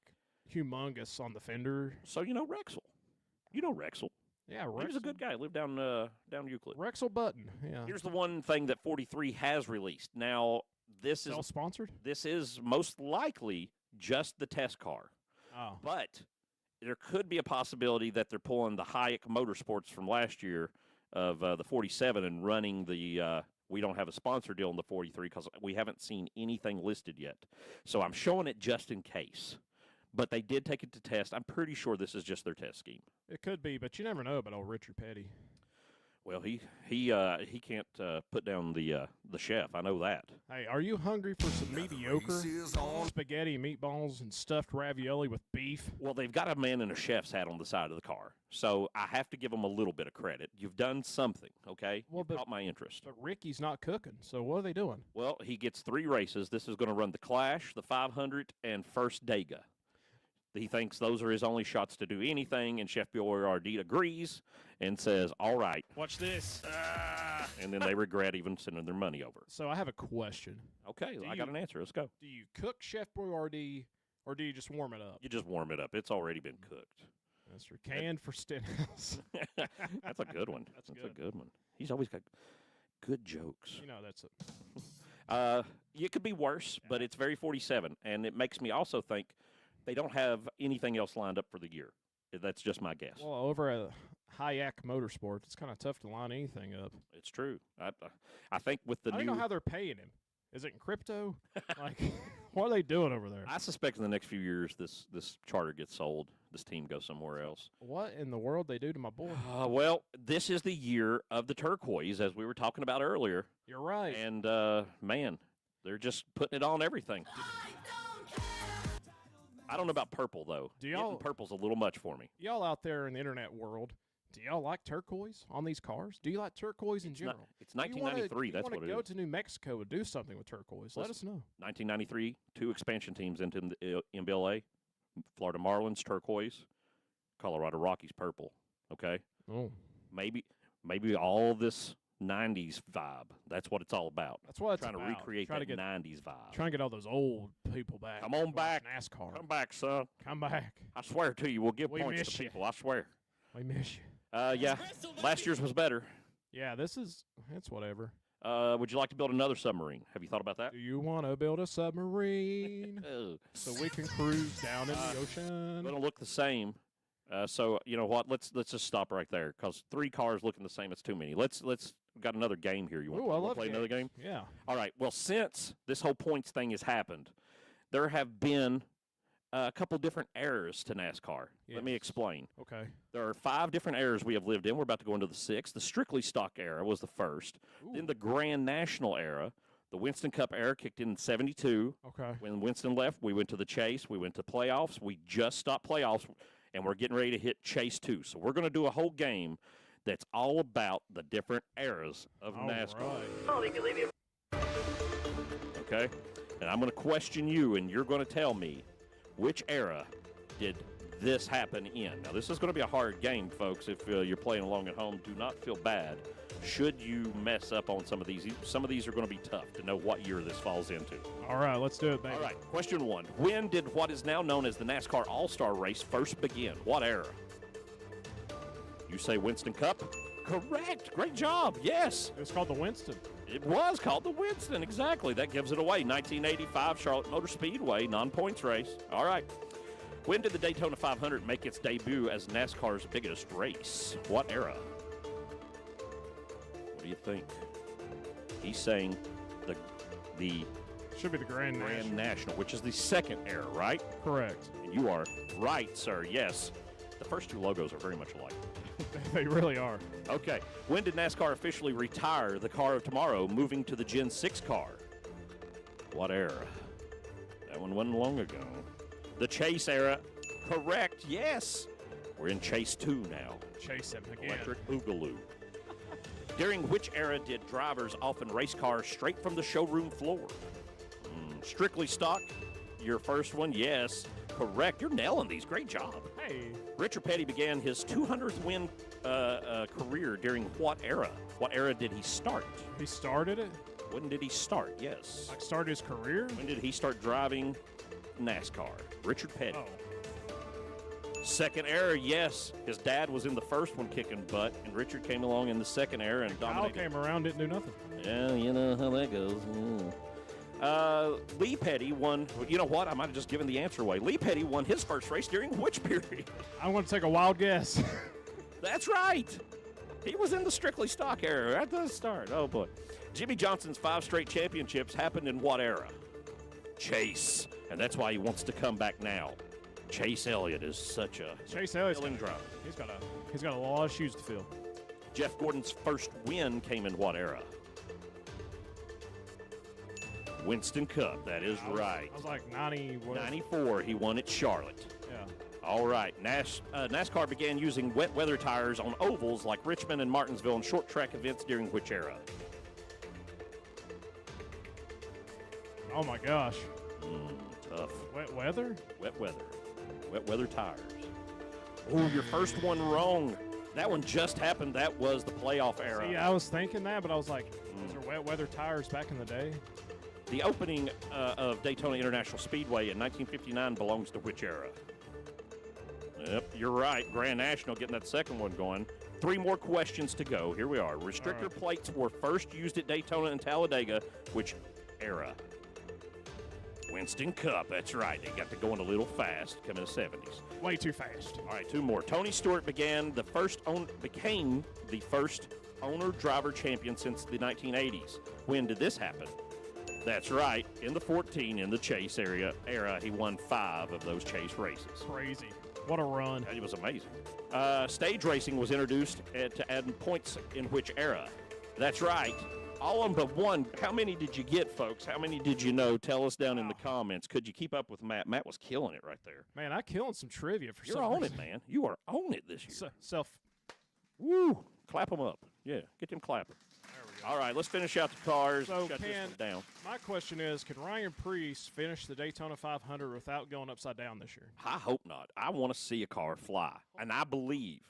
humongous on the fender? So you know Rexel. You know Rexel. Yeah, He was a good guy. Lived down Euclid. Rexel Button. Yeah. Here's the one thing that 43 has released. Now this is Self-sponsored? most likely just the test car, Oh. but there could be a possibility that they're pulling the Hayek Motorsports from last year of the 47 and running the. We don't have a sponsor deal in the 43 because we haven't seen anything listed yet. So I'm showing it just in case. But they did take it to test. I'm pretty sure this is just their test scheme. It could be, but you never know about old Richard Petty. Well, he can't put down the chef. I know that. Hey, are you hungry for some mediocre spaghetti, meatballs, and stuffed ravioli with beef? Well, they've got a man in a chef's hat on the side of the car, so I have to give them a little bit of credit. You've done something, okay? Well, You caught my interest. But Ricky's not cooking, so what are they doing? Well, he gets 3 races. This is going to run the Clash, the 500, and First Dega. He thinks those are his only shots to do anything, and Chef Boyardee agrees and says, all right. Watch this. And then they regret even sending their money over. So I have a question. Okay, I got an answer. Let's go. Do you cook Chef Boyardee, or do you just warm it up? You just warm it up. It's already been cooked. That's true. Canned for Stenhouse. That's a good one. That's a good one. He's always got good jokes. You know, that's it. It could be worse, but it's very 47, and it makes me also think they don't have anything else lined up for the year. That's just my guess. Well, over at Hayek Motorsports, it's kind of tough to line anything up. It's true. I think with the I new... don't know how they're paying him. Is it in crypto? Like, what are they doing over there? I suspect in the next few years this charter gets sold. This team goes somewhere else. What in the world they do to my boy? Well, this is the year of the turquoise, as we were talking about earlier. You're right. And, man, they're just putting it on everything. I don't know about purple, though. Getting purple's a little much for me. Y'all out there in the internet world, do y'all like turquoise on these cars? Do you like turquoise in general? It's 1993. That's what it is. You want to go to New Mexico and do something with turquoise? Let us know. 1993, 2 expansion teams into the MLA. Florida Marlins, turquoise. Colorado Rockies, purple. Okay? Oh. Maybe all this 90s vibe. That's what it's all about. That's what it's trying about. to recreate that 90s vibe. Trying to get all those old people back. Come on back. NASCAR. Come back, son. Come back. I swear to you, we'll give points to people. I swear. We miss you. Yeah. Last year's was better. Yeah, it's whatever. Would you like to build another submarine? Have you thought about that? Do you want to build a submarine so we can cruise down in the ocean? Going to look the same. So you know what? Let's just stop right there because 3 cars looking the same. It's too many. Let's got another game here. You want to play another game? Yeah. All right. Well, since this whole points thing has happened, there have been a couple different eras to NASCAR. Yes. Let me explain. Okay. There are 5 different eras we have lived in. We're about to go into the 6th. The strictly stock era was the first. Ooh. Then the Grand National era. The Winston Cup era kicked in 72. Okay. When Winston left, we went to the Chase. We went to playoffs. We just stopped playoffs, and we're getting ready to hit Chase 2. So we're going to do a whole game that's all about the different eras of NASCAR. Right. Okay? And I'm going to question you, and you're going to tell me which era did this happen in. Now, this is going to be a hard game, folks. If you're playing along at home, do not feel bad. Should you mess up on some of these are going to be tough to know what year this falls into. All right, let's do it, baby. All right, question 1. When did what is now known as the NASCAR All-Star Race first begin? What era? You say Winston Cup? Correct. Great job. Yes. It was called the Winston. It was called the Winston. Exactly. That gives it away. 1985 Charlotte Motor Speedway, non-points race. All right. When did the Daytona 500 make its debut as NASCAR's biggest race? What era? What do you think? He's saying the Should be the Grand National, which is the 2nd era, right? Correct. And you are right, sir. Yes. The first 2 logos are very much alike. They really are. Okay. When did NASCAR officially retire the car of tomorrow, moving to the Gen 6 car? What era? That one wasn't long ago. The Chase era. Correct. Yes. We're in Chase 2 now. Chase him again. Electric Boogaloo. During which era did drivers often race cars straight from the showroom floor? Strictly stock. Your first one, yes. Correct. You're nailing these. Great job. Hey. Richard Petty began his 200th win career during what era? What era did he start? He started it? When did he start? Yes. Like started his career? When did he start driving NASCAR? Richard Petty. Oh. 2nd era, yes. His dad was in the first one kicking butt, and Richard came along in the 2nd era and dominated. Kyle came around, didn't do nothing. Yeah, you know how that goes. Yeah. Lee Petty won. You know what? I might have just given the answer away. Lee Petty won his first race during which period? I want to take a wild guess. That's right. He was in the strictly stock era at the start. Oh, boy. Jimmy Johnson's 5 straight championships happened in what era? Chase. And that's why he wants to come back now. Chase Elliott is such a Chase Elliott's filling driver. He's got a lot of shoes to fill. Jeff Gordon's first win came in what era? Winston Cup, that is right. I was like 90. 94, he won at Charlotte. Yeah. All right, NASCAR began using wet weather tires on ovals like Richmond and Martinsville in short track events during which era? Oh my gosh. Tough. Wet weather? Wet weather. Wet weather tires. Oh, your first one wrong. That one just happened. That was the playoff era. See, I was thinking that, but I was like, was there wet weather tires back in the day? The opening of Daytona International Speedway in 1959 belongs to which era? Yep, you're right. Grand National getting that second one going. 3 more questions to go. Here we are. Restrictor plates were first used at Daytona and Talladega. Which era? Winston Cup. That's right. They got to going a little fast. Coming in the 70s. Way too fast. All right, 2 more. Tony Stewart became the first owner-driver champion since the 1980s. When did this happen? That's right. In the 14, in the chase era, he won 5 of those chase races. Crazy. What a run. It was amazing. Stage racing was introduced to add points in which era? That's right. All of them but one. How many did you get, folks? How many did you know? Tell us down in the comments. Could you keep up with Matt? Matt was killing it right there. Man, I killing some trivia for You're some on reason. it, man. You are on it this year. Woo. Clap them up. Yeah, get them clapping. There we go. All right, let's finish out the cars. So Shut this one down. my question is, can Ryan Preece finish the Daytona 500 without going upside down this year? I hope not. I want to see a car fly, and I believe,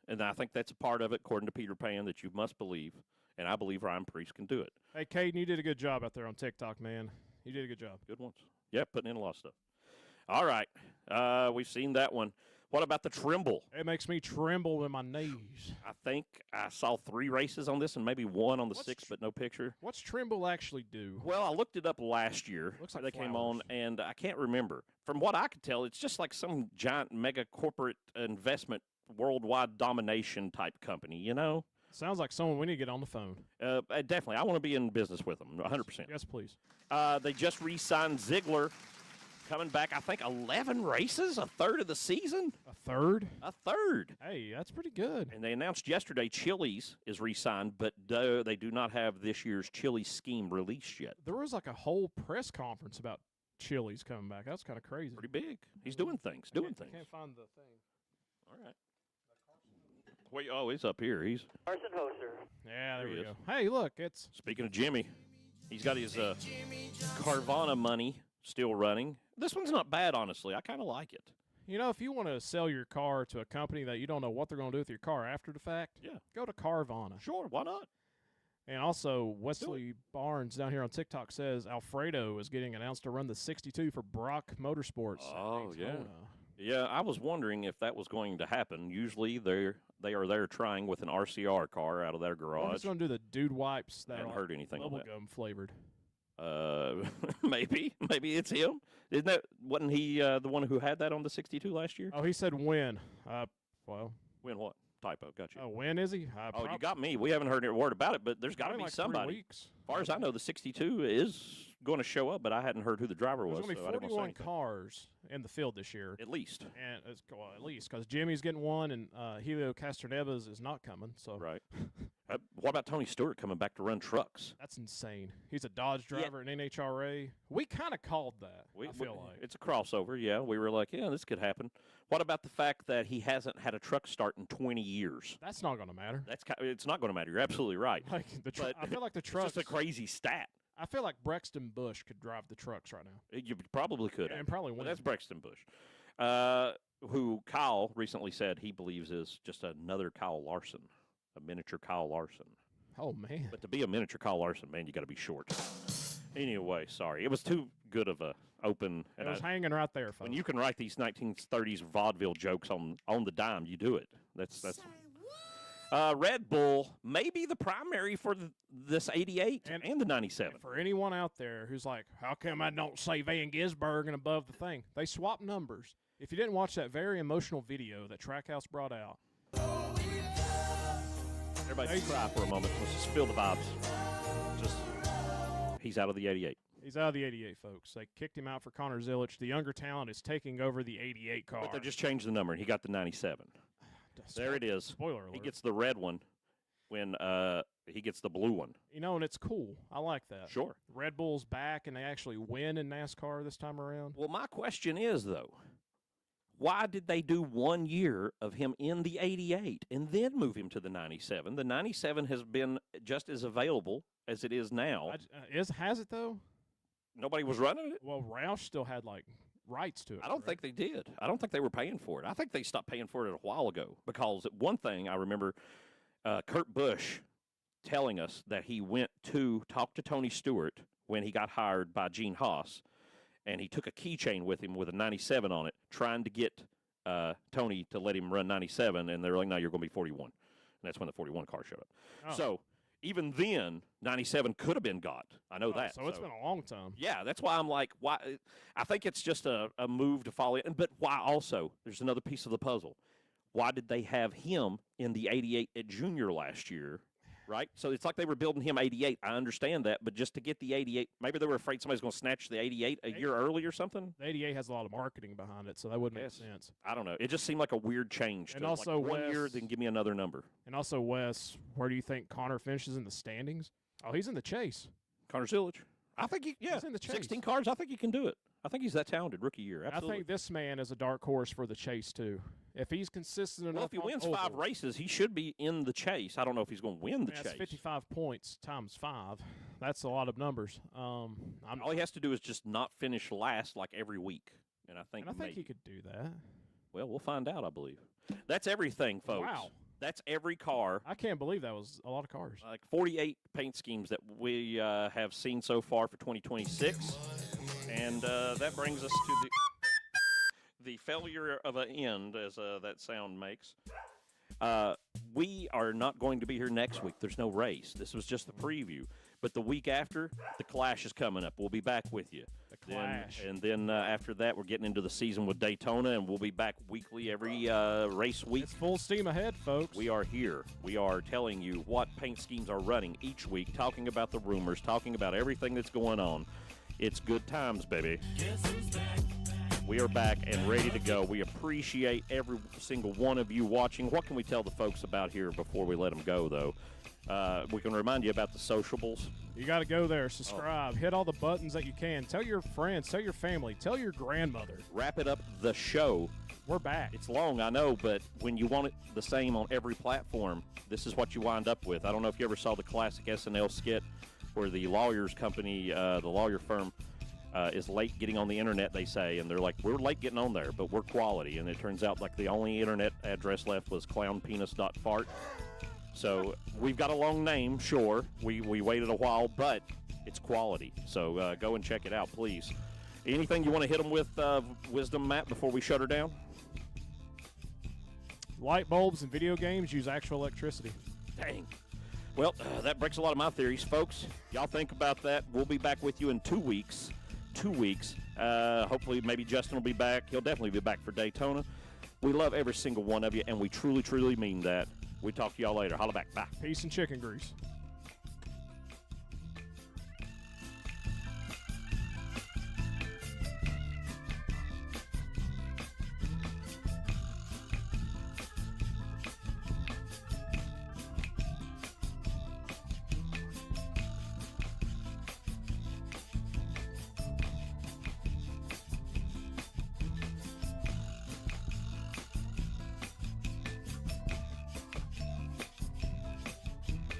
and I think that's a part of it, according to Peter Pan, that you must believe, and I believe Ryan Preece can do it. Hey, Caden, you did a good job out there on TikTok, man. You did a good job. Good ones. Yep, putting in a lot of stuff. All right, we've seen that one. What about the Trimble? It makes me tremble in my knees. I think I saw 3 races on this and maybe 1 on the 6th, but no picture. What's Trimble actually do? Well, I looked it up last year. Looks like they came flowers. on, and I can't remember. From what I could tell, it's just like some giant mega corporate investment, worldwide domination type company, you know? Sounds like someone we need to get on the phone. Definitely. I want to be in business with them, 100%. Yes, please. They just re-signed Ziegler, coming back, I think, 11 races, a third of the season. A third? A third. Hey, that's pretty good. And they announced yesterday Chili's is re-signed, but they do not have this year's Chili scheme released yet. There was like a whole press conference about Chili's coming back. That's kind of crazy. Pretty big. He's doing things, I can't find the thing. All right. Wait, oh, he's up here. He's Carson Hoser. Yeah, there There he we is. go. Hey, look, it's speaking of Jimmy. He's got his Carvana money still running. This one's not bad, honestly. I kind of like it. if you want to sell your car to a company that you don't know what they're going to do with your car after the fact, Yeah. go to Carvana. Sure, why not? And also, Wesley Barnes down here on TikTok says Alfredo is getting announced to run the 62 for Brock Motorsports. at Oh, yeah. Daytona. Yeah, I was wondering if that was going to happen. Usually they are there trying with an RCR car out of their Or if garage. it's going to do the dude wipes I that haven't are heard anything on that. bubblegum flavored. Maybe it's him. Wasn't he the one who had that on the 62 last year? Oh, he said when. Well, Win what? Typo. Got you. when is he? Oh, you got me. We haven't heard a word about it, but there's got to probably be like 3 somebody. weeks. As far as I know, the 62 is going to show up, but I hadn't heard who the driver There's was. going to so I be didn't wanna say 41 anything. cars in the field this year. At least. And at least because Jimmy's getting one and Helio Castroneves is not coming. So Right. What about Tony Stewart coming back to run trucks? that's insane. He's a Dodge Yeah. driver at NHRA. We kind of called that. I feel like it's a crossover. Yeah, we were like, yeah, this could happen. What about the fact that he hasn't had a truck start in 20 years? that's not going to matter. It's not going to matter. You're absolutely right. Like But I feel like the It's trucks. just a crazy stat. I feel like Brexton Bush could drive the trucks right now You probably could. and probably But win. that's Brexton Bush, who Kyle recently said he believes is just another Kyle Larson, a miniature Kyle Larson. Oh man. But to be a miniature Kyle Larson, man, you got to be short. Anyway, sorry, it was too good of a open. It And was hanging right there, folks. when you can write these 1930s vaudeville jokes on the dime, you do it. That's Red Bull may be the primary for this 88 and the 97. For anyone out there who's like, how come I don't say Van Gisbergen above the thing? They swap numbers. If you didn't watch that very emotional video that Trackhouse brought out, Everybody just cry for a moment. Let's just feel the vibes. He's out of the 88. he's out of the 88, folks. They kicked him out for Connor Zillich. The younger talent is taking over the 88 car. But they just changed the number, and he got the 97. There it is. Spoiler alert. He gets the red one when he gets the blue one. You know, and it's cool. I like that. Sure. Red Bull's back, and they actually win in NASCAR this time around. Well, my question is, though, why did they do 1 year of him in the 88 and then move him to the 97? The 97 has been just as available as it is now. Has it, though? Nobody was running it? Well, Roush still had, rights to it. I don't think they did. I don't think they were paying for it. I think they stopped paying for it a while ago because one thing I remember Kurt Busch telling us that he went to talk to Tony Stewart when he got hired by Gene Haas, and he took a keychain with him with a 97 on it, trying to get Tony to let him run 97, and they're like, no, you're going to be 41. And that's when the 41 car showed up. Oh. So even then, 97 could have been got. I know that. So it's been a long time. Yeah, that's why I'm like, why? I think it's just a move to follow in. But why also? There's another piece of the puzzle. Why did they have him in the 88 at Junior last year? Right? So it's like they were building him 88. I understand that. But just to get the 88, maybe they were afraid somebody's going to snatch the 88 a year early or something? The 88 has a lot of marketing behind it, so that wouldn't make sense. I don't know. It just seemed like a weird change. And also, like 1 year, then give me another number. And also, Wes, where do you think Connor finishes in the standings? Oh, he's in the chase. Connor Zillage. I think he's in the chase. 16 cars, I think he can do it. I think he's that talented rookie year. Absolutely. I think this man is a dark horse for the chase, too. If he's consistent enough. Well, if he wins 5 races, he should be in the chase. I don't know if he's going to win the chase. That's 55 points times 5. That's a lot of numbers. All he has to do is just not finish last like every week. And I think he could do that. Well, we'll find out, I believe. That's everything, folks. Wow. That's every car. I can't believe that was a lot of cars. Like 48 paint schemes that we have seen so far for 2026. And that brings us to the failure of an end, as that sound makes. We are not going to be here next week. There's no race. This was just the preview. But the week after, the Clash is coming up. We'll be back with you. The Clash. And then after that, we're getting into the season with Daytona, and we'll be back weekly every race week. It's full steam ahead, folks. We are here. We are telling you what paint schemes are running each week, talking about the rumors, talking about everything that's going on. It's good times, baby. We are back and ready to go. We appreciate every single one of you watching. What can we tell the folks about here before we let them go, though? We can remind you about the sociables. You got to go there, subscribe, hit all the buttons that you can. Tell your friends, tell your family, tell your grandmother. Wrap it up the show. We're back. It's long, I know, but when you want it the same on every platform, this is what you wind up with. I don't know if you ever saw the classic SNL skit where the lawyer's company, the lawyer firm, is late getting on the internet, they say, and they're like, we're late getting on there, but we're quality. And it turns out like the only internet address left was clownpenis.fart. So we've got a long name, sure. We waited a while, but it's quality. So go and check it out, please. Anything you want to hit them with, Wisdom, Matt, before we shut her down? Light bulbs and video games use actual electricity. Dang. Well, that breaks a lot of my theories, folks. Y'all think about that. We'll be back with you in 2 weeks. 2 weeks. Hopefully, maybe Justin will be back. He'll definitely be back for Daytona. We love every single one of you, and we truly, truly mean that. We talk to y'all later. Holla back. Bye. Peace and chicken grease.